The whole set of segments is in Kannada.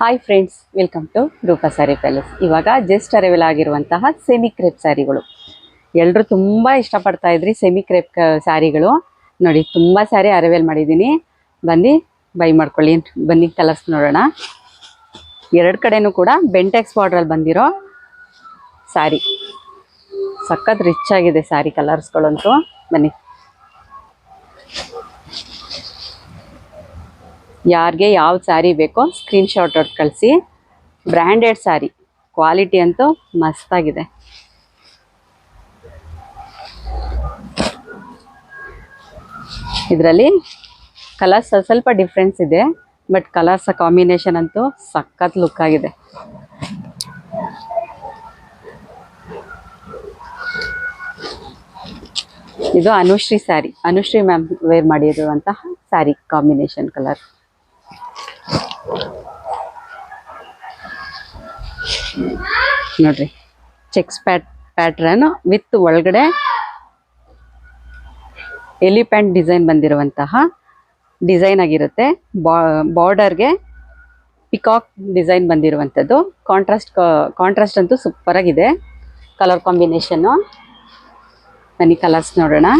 Hi friends, welcome to Roopa sari palace. ಇವಾಗ ಜಸ್ಟ್ ಅರೈವಲ್ ಆಗಿರುವಂತಹ ಸೆಮಿ ಕ್ರೇಪ್ ಸ್ಯಾರಿಗಳು. ಎಲ್ಲರೂ ತುಂಬ ಇಷ್ಟಪಡ್ತಾ ಇದ್ರಿ ಸೆಮಿ ಕ್ರೇಪ್ ಸ್ಯಾರಿಗಳು. ನೋಡಿ, ತುಂಬ ಸ್ಯಾರಿ ಅರೈವಲ್ ಮಾಡಿದ್ದೀನಿ. ಬನ್ನಿ ಬೈ ಮಾಡ್ಕೊಳ್ಳಿ. ಬನ್ನಿ ಕಲರ್ಸ್ ನೋಡೋಣ. ಎರಡು ಕಡೆನೂ ಕೂಡ ಬೆಂಟೆಕ್ಸ್ ಬಾರ್ಡ್ರಲ್ಲಿ ಬಂದಿರೋ ಸ್ಯಾರಿ. ಸಖತ್ ರಿಚ್ ಆಗಿದೆ ಸ್ಯಾರಿ ಕಲರ್ಸ್ಗಳಂತೂ. ಬನ್ನಿ, ಯಾರಿಗೆ ಯಾವ ಸ್ಯಾರಿ ಬೇಕೋ ಸ್ಕ್ರೀನ್ಶಾಟ್ ಹೊಡೆದು ಕಳಿಸಿ. ಬ್ರ್ಯಾಂಡೆಡ್ ಸ್ಯಾರಿ, ಕ್ವಾಲಿಟಿ ಅಂತೂ ಮಸ್ತಾಗಿದೆ. ಇದರಲ್ಲಿ ಕಲರ್ಸ್ ಸ್ವಲ್ಪ ಡಿಫ್ರೆನ್ಸ್ ಇದೆ, ಬಟ್ ಕಲರ್ಸ್ ಕಾಂಬಿನೇಷನ್ ಅಂತೂ ಸಖತ್ ಲುಕ್ ಆಗಿದೆ. ಇದು ಅನುಶ್ರೀ ಸ್ಯಾರಿ, ಅನುಶ್ರೀ ಮ್ಯಾಮ್ ವೇರ್ ಮಾಡಿರುವಂತಹ ಸ್ಯಾರಿ ಕಾಂಬಿನೇಷನ್ ಕಲರ್. ನೋಡ್ರಿ, ಚೆಕ್ಸ್ ಪ್ಯಾಟ್ರನ್ ವಿತ್ ಒಳಗಡೆ ಎಲಿಫೆಂಟ್ ಡಿಸೈನ್ ಬಂದಿರುವಂತಹ ಡಿಸೈನ್ ಆಗಿರುತ್ತೆ. ಬಾರ್ಡರ್ಗೆ ಪಿಕಾಕ್ ಡಿಸೈನ್ ಬಂದಿರುವಂಥದ್ದು. ಕಾಂಟ್ರಾಸ್ಟ್ ಅಂತೂ ಸೂಪರ್ ಆಗಿದೆ ಕಲರ್ ಕಾಂಬಿನೇಷನ್ನು. ಬನ್ನಿ ಕಲರ್ಸ್ ನೋಡೋಣ.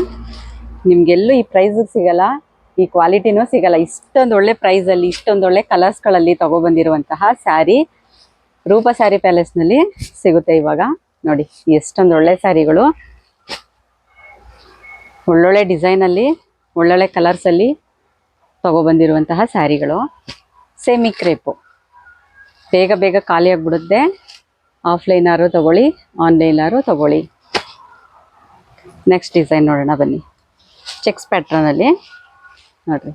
ನಿಮಗೆಲ್ಲೂ ಈ ಪ್ರೈಸಿಗೆ ಸಿಗಲ್ಲ, ಈ ಕ್ವಾಲಿಟಿನೂ ಸಿಗಲ್ಲ. ಇಷ್ಟೊಂದು ಒಳ್ಳೆ ಪ್ರೈಸಲ್ಲಿ, ಇಷ್ಟೊಂದು ಒಳ್ಳೆ ಕಲರ್ಸ್ಗಳಲ್ಲಿ ತೊಗೊಬಂದಿರುವಂತಹ ಸ್ಯಾರಿ ರೂಪಾ ಸ್ಯಾರಿ ಪ್ಯಾಲೇಸ್ನಲ್ಲಿ ಸಿಗುತ್ತೆ. ಇವಾಗ ನೋಡಿ ಎಷ್ಟೊಂದು ಒಳ್ಳೆ ಸ್ಯಾರಿಗಳು, ಒಳ್ಳೊಳ್ಳೆ ಡಿಸೈನಲ್ಲಿ, ಒಳ್ಳೊಳ್ಳೆ ಕಲರ್ಸಲ್ಲಿ ತೊಗೊಬಂದಿರುವಂತಹ ಸ್ಯಾರಿಗಳು. ಸೆಮಿ ಕ್ರೇಪು ಬೇಗ ಬೇಗ ಖಾಲಿ ಆಗಿಬಿಡುತ್ತೆ. ಆಫ್ಲೈನಾರು ತೊಗೊಳ್ಳಿ, ಆನ್ಲೈನಾರು ತೊಗೊಳ್ಳಿ. ನೆಕ್ಸ್ಟ್ ಡಿಸೈನ್ ನೋಡೋಣ ಬನ್ನಿ. ಚೆಕ್ಸ್ ಪ್ಯಾಟ್ರನಲ್ಲಿ ನೋಡ್ರಿ,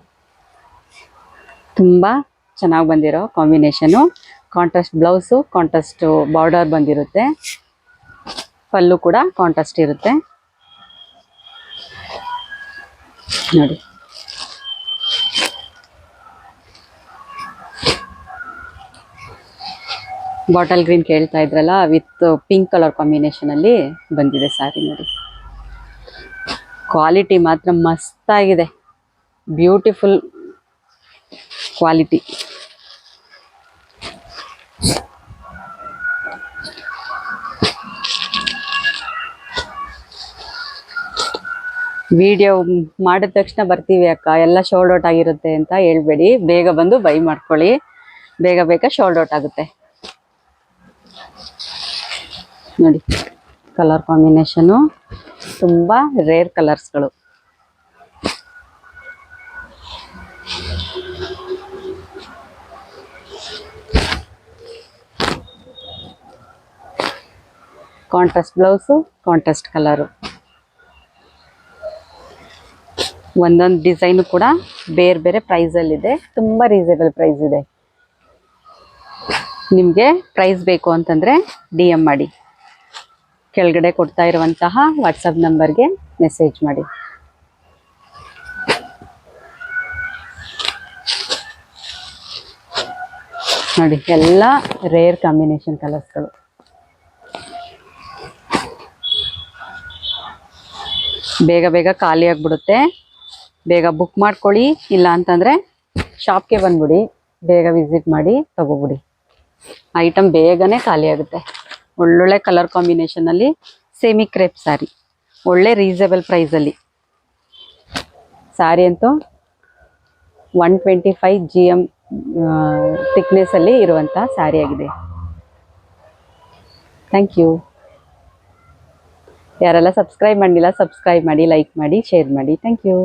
ತುಂಬ ಚೆನ್ನಾಗಿ ಬಂದಿರೋ combination. Contrast blouse, contrast border ಬಂದಿರುತ್ತೆ. ಪಲ್ಲು ಕೂಡ ಕಾಂಟ್ರಾಸ್ಟ್ ಇರುತ್ತೆ. ನೋಡಿ, ಬಾಟಲ್ ಗ್ರೀನ್ ಕೇಳ್ತಾ ಇದ್ರಲ್ಲ, ವಿತ್ ಪಿಂಕ್ ಕಲರ್ ಕಾಂಬಿನೇಷನಲ್ಲಿ ಬಂದಿದೆ ಸ್ಯಾರಿ. ನೋಡಿ, ಕ್ವಾಲಿಟಿ ಮಾತ್ರ ಮಸ್ತಾಗಿದೆ, ಬ್ಯೂಟಿಫುಲ್ ಕ್ವಾಲಿಟಿ. ವಿಡಿಯೋ ಮಾಡಿದ ತಕ್ಷಣ ಬರ್ತೀವಿ ಅಕ್ಕ, ಎಲ್ಲ ಶೋಲ್ಡ್ ಔಟ್ ಆಗಿರುತ್ತೆ ಅಂತ ಹೇಳ್ಬೇಡಿ. ಬೇಗ ಬಂದು ಬೈ ಮಾಡ್ಕೊಳ್ಳಿ, ಬೇಗ ಬೇಗ ಶೋಲ್ಡ್ ಔಟ್ ಆಗುತ್ತೆ. ನೋಡಿ, ಕಲರ್ ಕಾಂಬಿನೇಷನು ತುಂಬ ರೇರ್ ಕಲರ್ಸ್ಗಳು. Contrast blouse, contrast colour. ಒಂದೊಂದು ಡಿಸೈನು ಕೂಡ ಬೇರೆ ಬೇರೆ ಪ್ರೈಸಲ್ಲಿದೆ, ತುಂಬ ರೀಸನೇಬಲ್ ಪ್ರೈಸ್ ಇದೆ. ನಿಮಗೆ ಪ್ರೈಸ್ ಬೇಕು ಅಂತಂದರೆ DM ಮಾಡಿ, ಕೆಳಗಡೆ ಕೊಡ್ತಾ ಇರುವಂತಹ ವಾಟ್ಸಪ್ ನಂಬರ್ಗೆ ಮೆಸೇಜ್ ಮಾಡಿ. ನೋಡಿ, ಎಲ್ಲ ರೇರ್ ಕಾಂಬಿನೇಷನ್ ಕಲರ್ಸ್ಗಳು. ಬೇಗ ಬೇಗ ಖಾಲಿ ಆಗಿಬಿಡುತ್ತೆ, ಬೇಗ ಬುಕ್ ಮಾಡ್ಕೊಳ್ಳಿ. ಇಲ್ಲ ಅಂತಂದರೆ ಶಾಪ್ಗೆ ಬಂದ್ಬಿಡಿ, ಬೇಗ ವಿಸಿಟ್ ಮಾಡಿ ತಗೋಬಿಡಿ. ಐಟಮ್ ಬೇಗನೆ ಖಾಲಿ ಆಗುತ್ತೆ. ಒಳ್ಳೊಳ್ಳೆ ಕಲರ್ ಕಾಂಬಿನೇಷನಲ್ಲಿ ಸೆಮಿ ಕ್ರೇಪ್ ಸ್ಯಾರಿ, ಒಳ್ಳೆ ರೀಸನೇಬಲ್ ಪ್ರೈಸಲ್ಲಿ. ಸ್ಯಾರಿ ಅಂತೂ 125 GM ಥಿಕ್ನೆಸ್ಸಲ್ಲಿ ಇರುವಂಥ ಸ್ಯಾರಿ ಆಗಿದೆ. Thank you. ಯಾರೆಲ್ಲ ಸಬ್ಸ್ಕ್ರೈಬ್ ಮಾಡಿಲ್ಲ, ಸಬ್ಸ್ಕ್ರೈಬ್ ಮಾಡಿ, ಲೈಕ್ ಮಾಡಿ, ಶೇರ್ ಮಾಡಿ. Thank you.